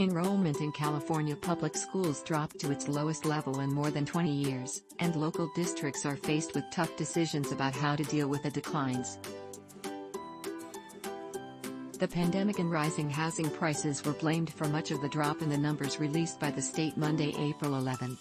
Enrollment in California public schools dropped to its lowest level in more than 20 years, and local districts are faced with tough decisions about how to deal with the declines. The pandemic and rising housing prices were blamed for much of the drop in the numbers released by the state Monday, April 11.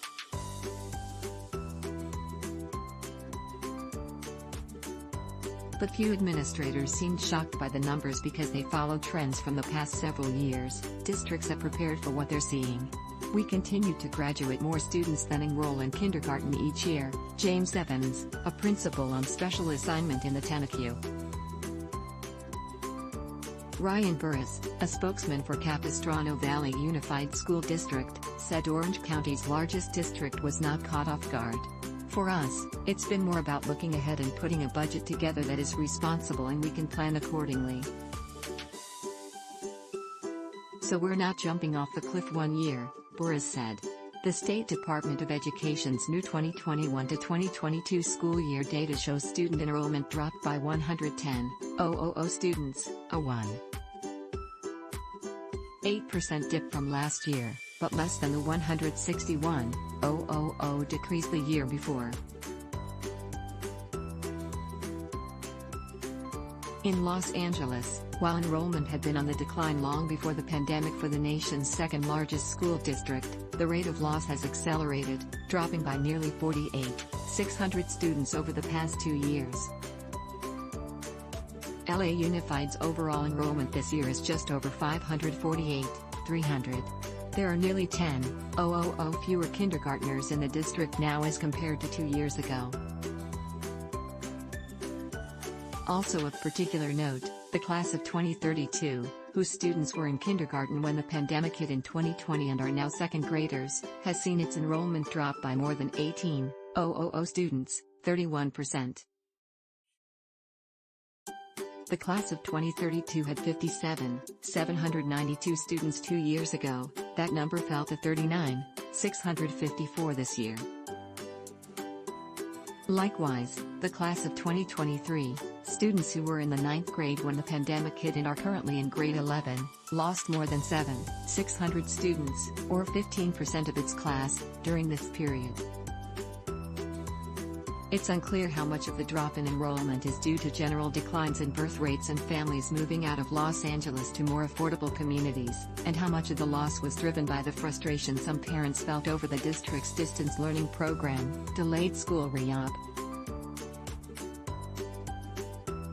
But few administrators seemed shocked by the numbers because they followed trends from the past several years. Districts have prepared for what they're seeing. We continue to graduate more students than enroll in kindergarten each year. James Evans, a principal on special assignment in the Tenneco. Ryan Burris, a spokesman for Capistrano Valley Unified School District, said Orange County's largest district was not caught off guard. For us, it's been more about looking ahead and putting a budget together that is responsible and we can plan accordingly. So we're not jumping off the cliff one year, Burris said. The State Department of Education's new 2021 to 2022 school year data shows student enrollment dropped by 110,000 students, a 1.8% dip from last year, but less than the 161,000 decrease the year before. In Los Angeles, while enrollment had been on the decline long before the pandemic for the nation's second-largest school district, the rate of loss has accelerated, dropping by nearly 48,600 students over the past 2 years. LA Unified's overall enrollment this year is just over 548,300. There are nearly 10,000 fewer kindergartners in the district now as compared to 2 years ago. Also of particular note, the class of 2032, whose students were in kindergarten when the pandemic hit in 2020 and are now second graders, has seen its enrollment drop by more than 18,000 students, 31%. The class of 2032 had 57,792 students 2 years ago. That number fell to 39,654 this year. Likewise, the class of 2023, students who were in the 9th grade when the pandemic hit and are currently in grade 11, lost more than 7,600 students, or 15% of its class, during this period. It's unclear how much of the drop in enrollment is due to general declines in birth rates and families moving out of Los Angeles to more affordable communities, and how much of the loss was driven by the frustration some parents felt over the district's distance learning program, delayed school re-op.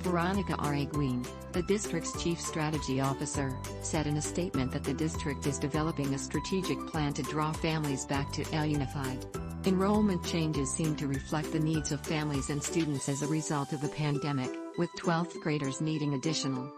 Veronica Arguin, the district's chief strategy officer, said in a statement that the district is developing a strategic plan to draw families back to LA Unified. Enrollment changes seem to reflect the needs of families and students as a result of the pandemic, with 12th graders needing additional